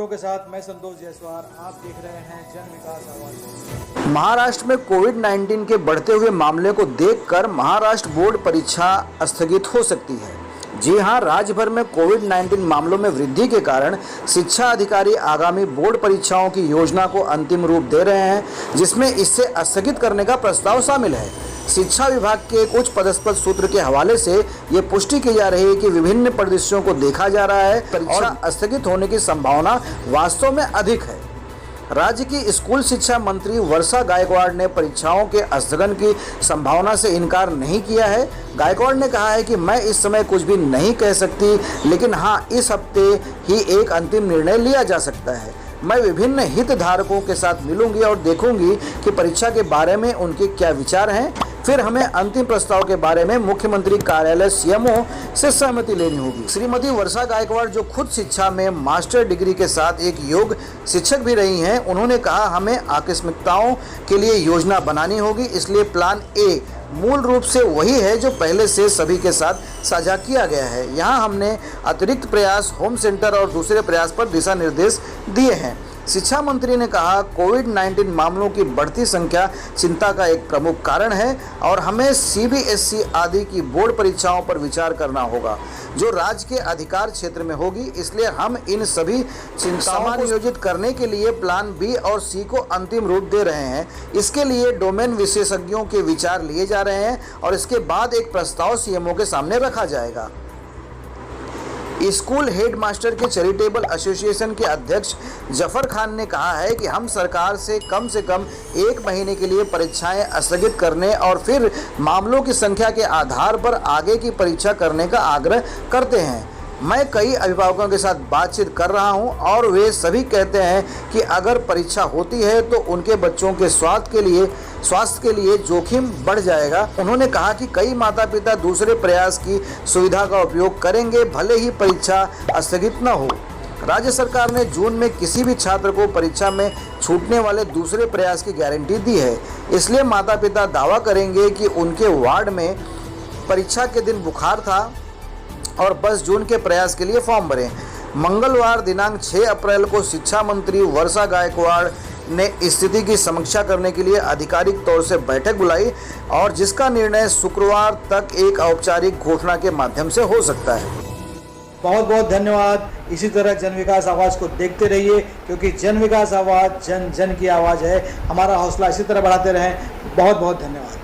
के साथ मैं संतोष जायसवाल, आप देख रहे हैं जन विकास आवाज। महाराष्ट्र में कोविड-19 के बढ़ते हुए मामले को देखकर महाराष्ट्र बोर्ड परीक्षा स्थगित हो सकती है। जी हां, राज्य भर में कोविड-19 मामलों में वृद्धि के कारण शिक्षा अधिकारी आगामी बोर्ड परीक्षाओं की योजना को अंतिम रूप दे रहे हैं, जिसमें इसे स्थगित करने का प्रस्ताव शामिल है। शिक्षा विभाग के कुछ पदस्थ सूत्र के हवाले से ये पुष्टि की जा रही है कि विभिन्न परिदृश्यों को देखा जा रहा है। परीक्षा स्थगित होने की संभावना वास्तव में अधिक है। राज्य की स्कूल शिक्षा मंत्री वर्षा गायकवाड़ ने परीक्षाओं के स्थगन की संभावना से इनकार नहीं किया है। गायकवाड़ ने कहा है कि मैं इस समय कुछ भी नहीं कह सकती, लेकिन हाँ, इस हफ्ते ही एक अंतिम निर्णय लिया जा सकता है। मैं विभिन्न हितधारकों के साथ मिलूंगी और देखूंगी कि परीक्षा के बारे में उनके क्या विचार हैं। फिर हमें अंतिम प्रस्ताव के बारे में मुख्यमंत्री कार्यालय सीएमओ से सहमति लेनी होगी। श्रीमती वर्षा गायकवाड़, जो खुद शिक्षा में मास्टर डिग्री के साथ एक योग शिक्षक भी रही हैं, उन्होंने कहा, हमें आकस्मिकताओं के लिए योजना बनानी होगी, इसलिए प्लान ए मूल रूप से वही है जो पहले से सभी के साथ साझा किया गया है। यहाँ हमने अतिरिक्त प्रयास, होम सेंटर और दूसरे प्रयास पर दिशा निर्देश दिए हैं। शिक्षा मंत्री ने कहा, कोविड-19 मामलों की बढ़ती संख्या चिंता का एक प्रमुख कारण है और हमें सीबीएसई आदि की बोर्ड परीक्षाओं पर विचार करना होगा, जो राज्य के अधिकार क्षेत्र में होगी। इसलिए हम इन सभी चिंताओं को नियोजित करने के लिए प्लान बी और सी को अंतिम रूप दे रहे हैं। इसके लिए डोमेन विशेषज्ञों के विचार लिए जा रहे हैं और इसके बाद एक प्रस्ताव सीएमओ के सामने रखा जाएगा। स्कूल हेडमास्टर के चैरिटेबल एसोसिएशन के अध्यक्ष जफर खान ने कहा है कि हम सरकार से कम 1 महीने के लिए परीक्षाएं स्थगित करने और फिर मामलों की संख्या के आधार पर आगे की परीक्षा करने का आग्रह करते हैं। मैं कई अभिभावकों के साथ बातचीत कर रहा हूं और वे सभी कहते हैं कि अगर परीक्षा होती है तो उनके बच्चों के स्वास्थ्य के लिए जोखिम बढ़ जाएगा। उन्होंने कहा कि कई माता पिता दूसरे प्रयास की सुविधा का उपयोग करेंगे, भले ही परीक्षा स्थगित न हो। राज्य सरकार ने जून में किसी भी छात्र को परीक्षा में छूटने वाले दूसरे प्रयास की गारंटी दी है। इसलिए माता पिता दावा करेंगे कि उनके वार्ड में परीक्षा के दिन बुखार था और बस जून के प्रयास के लिए फॉर्म भरें। मंगलवार दिनांक 6 अप्रैल को शिक्षा मंत्री वर्षा गायकवाड़ ने स्थिति की समीक्षा करने के लिए आधिकारिक तौर से बैठक बुलाई और जिसका निर्णय शुक्रवार तक एक औपचारिक घोषणा के माध्यम से हो सकता है। बहुत बहुत धन्यवाद। इसी तरह जन विकास आवाज़ को देखते रहिए, क्योंकि जन विकास आवाज़ जन जन की आवाज़ है। हमारा हौसला इसी तरह बढ़ाते रहें। बहुत बहुत धन्यवाद।